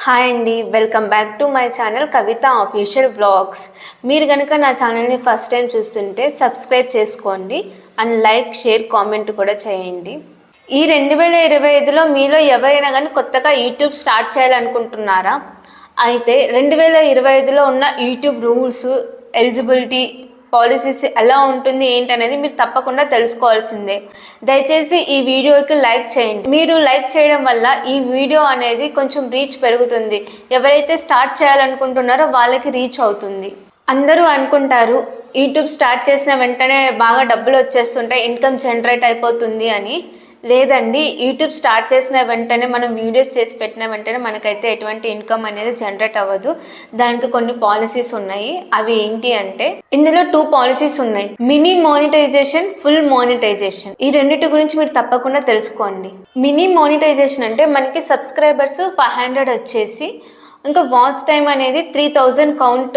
Hi అండి, welcome back to my channel Kavitha official vlogs. మీరు కనుక నా ఛానల్ని ఫస్ట్ టైం చూస్తుంటే సబ్స్క్రైబ్ చేసుకోండి అండ్ లైక్, షేర్, కామెంట్ కూడా చేయండి. ఈ 2025లో మీలో ఎవరైనా కానీ కొత్తగా యూట్యూబ్ స్టార్ట్ చేయాలనుకుంటున్నారా? అయితే 2025లో ఉన్న యూట్యూబ్ రూల్స్, ఎలిజిబిలిటీ పాలసీస్ ఎలా ఉంటుంది ఏంటనేది మీరు తప్పకుండా తెలుసుకోవాల్సిందే. దయచేసి ఈ వీడియోకి లైక్ చేయండి. మీరు లైక్ చేయడం వల్ల ఈ వీడియో అనేది కొంచెం రీచ్ పెరుగుతుంది. ఎవరైతే స్టార్ట్ చేయాలనుకుంటున్నారో వాళ్ళకి రీచ్ అవుతుంది. అందరూ అనుకుంటారు యూట్యూబ్ స్టార్ట్ చేసిన వెంటనే బాగా డబ్బులు వచ్చేస్తుంటాయి, ఇన్కమ్ జనరేట్ అయిపోతుంది అని. లేదండి, యూట్యూబ్ స్టార్ట్ చేసిన వెంటనే మనం వీడియోస్ చేసి పెట్టిన వెంటనే మనకైతే ఎటువంటి ఇన్కమ్ అనేది జనరేట్ అవ్వదు. దానికి కొన్ని పాలసీస్ ఉన్నాయి. అవి ఏంటి అంటే, ఇందులో 2 పాలసీస్ ఉన్నాయి: మినీ మానిటైజేషన్, ఫుల్ మానిటైజేషన్. ఈ రెండింటి గురించి మీరు తప్పకుండా తెలుసుకోండి. మినీ మానిటైజేషన్ అంటే మనకి సబ్స్క్రైబర్స్ 500 వచ్చేసి ఇంకా వాచ్ టైం అనేది 3000 కౌంట్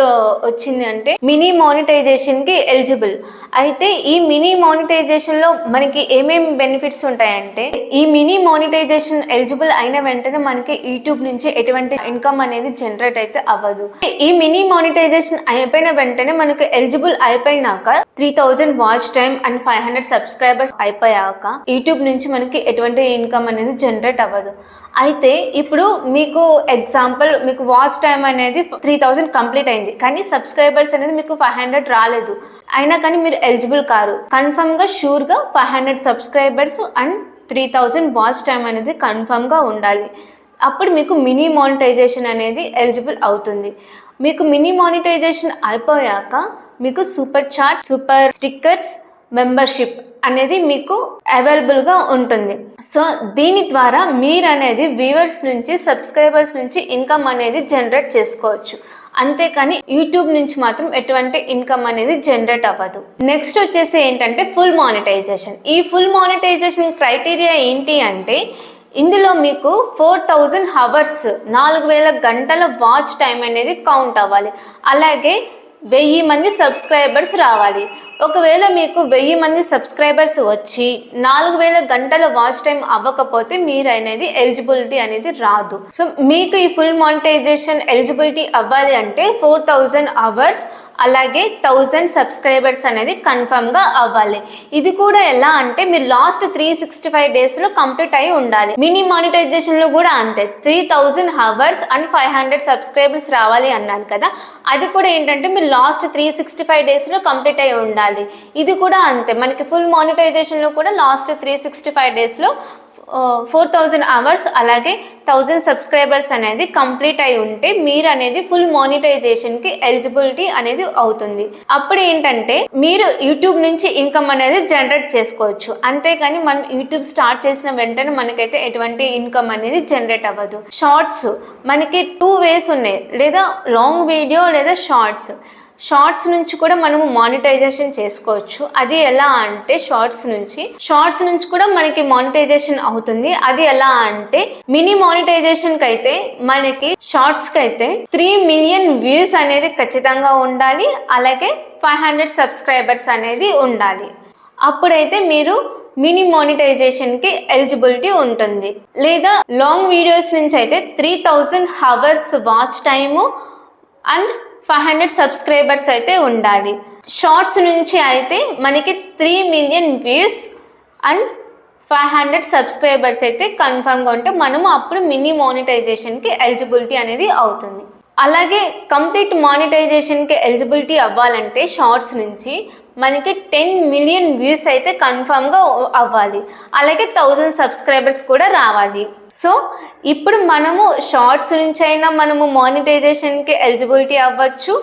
వచ్చింది అంటే మినీ మానిటైజేషన్కి ఎలిజిబుల్. అయితే ఈ మినీ మానిటైజేషన్లో మనకి ఏమేమి బెనిఫిట్స్ ఉంటాయంటే, ఈ మినీ మానిటైజేషన్ ఎలిజిబుల్ అయిన వెంటనే మనకి యూట్యూబ్ నుంచి ఎటువంటి ఇన్కమ్ అనేది జనరేట్ అయితే అవ్వదు. ఈ మినీ మానిటైజేషన్ అయిపోయిన వెంటనే మనకు ఎలిజిబుల్ అయిపోయినాక 3000 వాచ్ టైం అండ్ 500 సబ్స్క్రైబర్స్ అయిపోయాక యూట్యూబ్ నుంచి మనకి ఎటువంటి ఇన్కమ్ అనేది జనరేట్ అవ్వదు. అయితే ఇప్పుడు మీకు ఎగ్జాంపుల్, మీకు వాచ్ టైం అనేది 3000 కంప్లీట్ అయింది, కానీ సబ్స్క్రైబర్స్ అనేది మీకు 500 రాలేదు. అయినా కానీ మీరు ఎలిజిబుల్ కారు. కన్ఫర్మ్గా షూర్గా 500 సబ్స్క్రైబర్స్ అండ్ 3000 వాచ్ టైం అనేది కన్ఫర్మ్గా ఉండాలి. అప్పుడు మీకు మినీ మానిటైజేషన్ అనేది ఎలిజిబుల్ అవుతుంది. మీకు మినీ మానిటైజేషన్ అయిపోయాక మీకు super chat, super stickers, membership అనేది మీకు అవైలబుల్గా ఉంటుంది. సో దీని ద్వారా మీరు అనేది వ్యూవర్స్ నుంచి, సబ్స్క్రైబర్స్ నుంచి ఇన్కమ్ అనేది జనరేట్ చేసుకోవచ్చు. అంతేకాని యూట్యూబ్ నుంచి మాత్రం ఎటువంటి ఇన్కమ్ అనేది జనరేట్ అవ్వదు. నెక్స్ట్ వచ్చేసి ఏంటంటే ఫుల్ మానిటైజేషన్. ఈ ఫుల్ మానిటైజేషన్ క్రైటీరియా ఏంటి అంటే, ఇందులో మీకు 4000 అవర్స్, 4000 గంటల వాచ్ టైం అనేది కౌంట్ అవ్వాలి. అలాగే 1000 మంది సబ్స్క్రైబర్స్ రావాలి. ఒకవేళ మీకు 1000 మంది సబ్స్క్రైబర్స్ వచ్చి 4000 గంటల వాచ్ టైం అవ్వకపోతే మీరు అనేది ఎలిజిబిలిటీ అనేది రాదు. సో మీకు ఈ ఫుల్ మానిటైజేషన్ ఎలిజిబిలిటీ అవ్వాలి అంటే 4000 అవర్స్ అలాగే 1000 సబ్స్క్రైబర్స్ అనేది కన్ఫర్మ్గా అవ్వాలి. ఇది కూడా ఎలా అంటే, మీరు లాస్ట్ 365 డేస్లో కంప్లీట్ అయి ఉండాలి. మినీ మానిటైజేషన్లో కూడా అంతే, 3000 అవర్స్ అండ్ 500 సబ్స్క్రైబర్స్ రావాలి అన్నాను కదా. అది కూడా ఏంటంటే మీరు లాస్ట్ 365 డేస్లో కంప్లీట్ అయి ఉండాలి. ఇది కూడా అంతే, మనకి ఫుల్ మానిటైజేషన్లో కూడా లాస్ట్ 365 డేస్లో 4000 అవర్స్ అలాగే 1000 సబ్స్క్రైబర్స్ అనేది కంప్లీట్ అయి ఉంటే మీరు అనేది ఫుల్ మానిటైజేషన్కి ఎలిజిబిలిటీ అనేది అవుతుంది. అప్పుడు ఏంటంటే మీరు యూట్యూబ్ నుంచి ఇన్కమ్ అనేది జనరేట్ చేసుకోవచ్చు. అంతేకాని మనం యూట్యూబ్ స్టార్ట్ చేసిన వెంటనే మనకైతే ఎటువంటి ఇన్కమ్ అనేది జనరేట్ అవ్వదు. షార్ట్స్ మనకి 2 వేస్ ఉన్నాయి, లేదా లాంగ్ వీడియో లేదా షార్ట్స్ నుంచి కూడా మనము మానిటైజేషన్ చేసుకోవచ్చు. అది ఎలా అంటే, షార్ట్స్ నుంచి కూడా మనకి మానిటైజేషన్ అవుతుంది. అది ఎలా అంటే, మినీ మానిటైజేషన్కి అయితే మనకి షార్ట్స్కి అయితే 3 మిలియన్ వ్యూస్ అనేది ఖచ్చితంగా ఉండాలి. అలాగే 500 సబ్స్క్రైబర్స్ అనేది ఉండాలి. అప్పుడైతే మీరు మినీ మానిటైజేషన్కి ఎలిజిబిలిటీ ఉంటుంది. లేదా లాంగ్ వీడియోస్ నుంచి అయితే 3000 hours watch time and 500 subscribers అయితే ఉండాలి. షార్ట్స్ నుంచి అయితే మనకి 3 మిలియన్ వ్యూస్ అండ్ 500 సబ్స్క్రైబర్స్ అయితే కన్ఫర్మ్గా ఉంటే మనము అప్పుడు మినీ మానిటైజేషన్కి ఎలిజిబిలిటీ అనేది అవుతుంది. అలాగే కంప్లీట్ మానిటైజేషన్కి ఎలిజిబిలిటీ అవ్వాలంటే షార్ట్స్ నుంచి మనకి 10 మిలియన్ వ్యూస్ అయితే కన్ఫర్మ్గా అవ్వాలి. అలాగే 1000 సబ్స్క్రైబర్స్ కూడా రావాలి. సో ఇప్పుడు మనము షార్ట్స్ నుంచి అయినా మనము మానిటైజేషన్కి ఎలిజిబిలిటీ అవ్వచ్చు,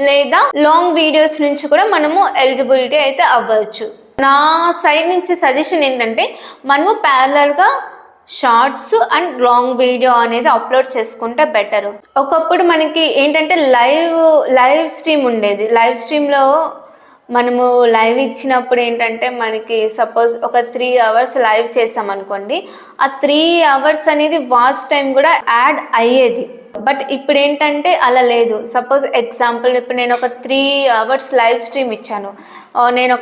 లేదా లాంగ్ వీడియోస్ నుంచి కూడా మనము ఎలిజిబిలిటీ అయితే అవ్వచ్చు. నా సైడ్ నుంచి సజెషన్ ఏంటంటే, మనము ప్యారలల్గా షార్ట్స్ అండ్ లాంగ్ వీడియో అనేది అప్లోడ్ చేసుకుంటే బెటరు. ఒకప్పుడు మనకి ఏంటంటే లైవ్ స్ట్రీమ్ ఉండేది. లైవ్ స్ట్రీమ్లో మనము లైవ్ ఇచ్చినప్పుడు ఏంటంటే, మనకి సపోజ్ ఒక 3 అవర్స్ లైవ్ చేసామనుకోండి, ఆ 3 అవర్స్ అనేది వాచ్ టైం కూడా యాడ్ అయ్యేది. బట్ ఇప్పుడు ఏంటంటే అలా లేదు. సపోజ్ ఎగ్జాంపుల్, ఇప్పుడు నేను ఒక 3 అవర్స్ లైవ్ స్ట్రీమ్ ఇచ్చాను, నేను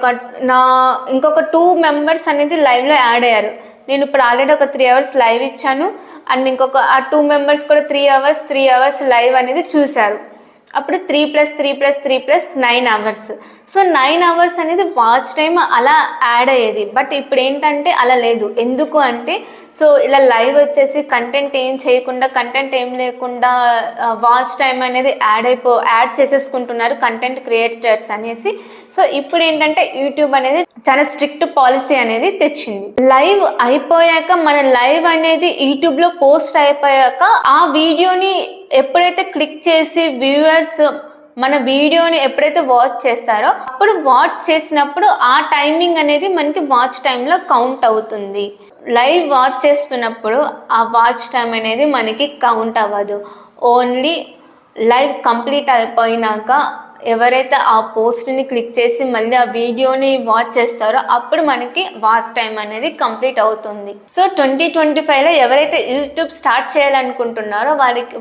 ఇంకొక 2 మెంబర్స్ అనేది లైవ్లో యాడ్ అయ్యారు. నేను ఇప్పుడు ఆల్రెడీ ఒక 3 అవర్స్ లైవ్ ఇచ్చాను, అండ్ ఇంకొక ఆ 2 మెంబర్స్ కూడా 3 అవర్స్ లైవ్ అనేది చూశారు. అప్పుడు 3+3+3+9 అవర్స్. సో 9 అవర్స్ అనేది వాచ్ టైం అలా యాడ్ అయ్యేది. బట్ ఇప్పుడు ఏంటంటే అలా లేదు. ఎందుకు అంటే సో ఇలా లైవ్ వచ్చేసి కంటెంట్ ఏం చేయకుండా, కంటెంట్ ఏం లేకుండా వాచ్ టైం అనేది యాడ్ చేసేసుకుంటున్నారు కంటెంట్ క్రియేటర్స్ అనేసి. సో ఇప్పుడు ఏంటంటే యూట్యూబ్ అనేది చాలా స్ట్రిక్ట్ పాలసీ అనేది తెచ్చింది. లైవ్ అయిపోయాక మన లైవ్ అనేది యూట్యూబ్లో పోస్ట్ అయిపోయాక ఆ వీడియోని ఎప్పుడైతే క్లిక్ చేసి వ్యూవర్స్ మన వీడియోని ఎప్పుడైతే వాచ్ చేస్తారో అప్పుడు వాచ్ చేసినప్పుడు ఆ టైమింగ్ అనేది మనకి వాచ్ టైంలో కౌంట్ అవుతుంది. లైవ్ వాచ్ చేస్తున్నప్పుడు ఆ వాచ్ టైం అనేది మనకి కౌంట్ అవ్వదు. ఓన్లీ లైవ్ కంప్లీట్ అయిపోయినాక ఎవరైతే ఆ పోస్ట్ని క్లిక్ చేసి మళ్ళీ ఆ వీడియోని వాచ్ చేస్తారో అప్పుడు మనకి వాచ్ టైం అనేది కంప్లీట్ అవుతుంది. సో 2025లో ఎవరైతే యూట్యూబ్ స్టార్ట్ చేయాలనుకుంటున్నారో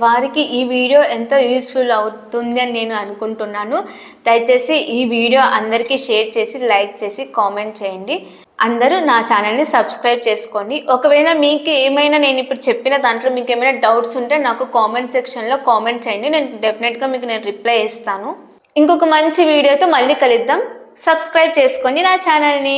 వారికి ఈ వీడియో ఎంతో యూస్ఫుల్ అవుతుంది అని నేను అనుకుంటున్నాను. దయచేసి ఈ వీడియో అందరికీ షేర్ చేసి, లైక్ చేసి, కామెంట్ చేయండి. అందరూ నా ఛానల్ని సబ్స్క్రైబ్ చేసుకోండి. ఒకవేళ మీకు ఏమైనా నేను ఇప్పుడు చెప్పిన దాంట్లో మీకు ఏమైనా డౌట్స్ ఉంటే నాకు కామెంట్ సెక్షన్లో కామెంట్ చేయండి. నేను డెఫినెట్గా మీకు రిప్లై ఇస్తాను. ఇంకొక మంచి వీడియోతో మళ్ళీ కలుద్దాం. సబ్స్క్రైబ్ చేసుకోండి నా ఛానల్ని.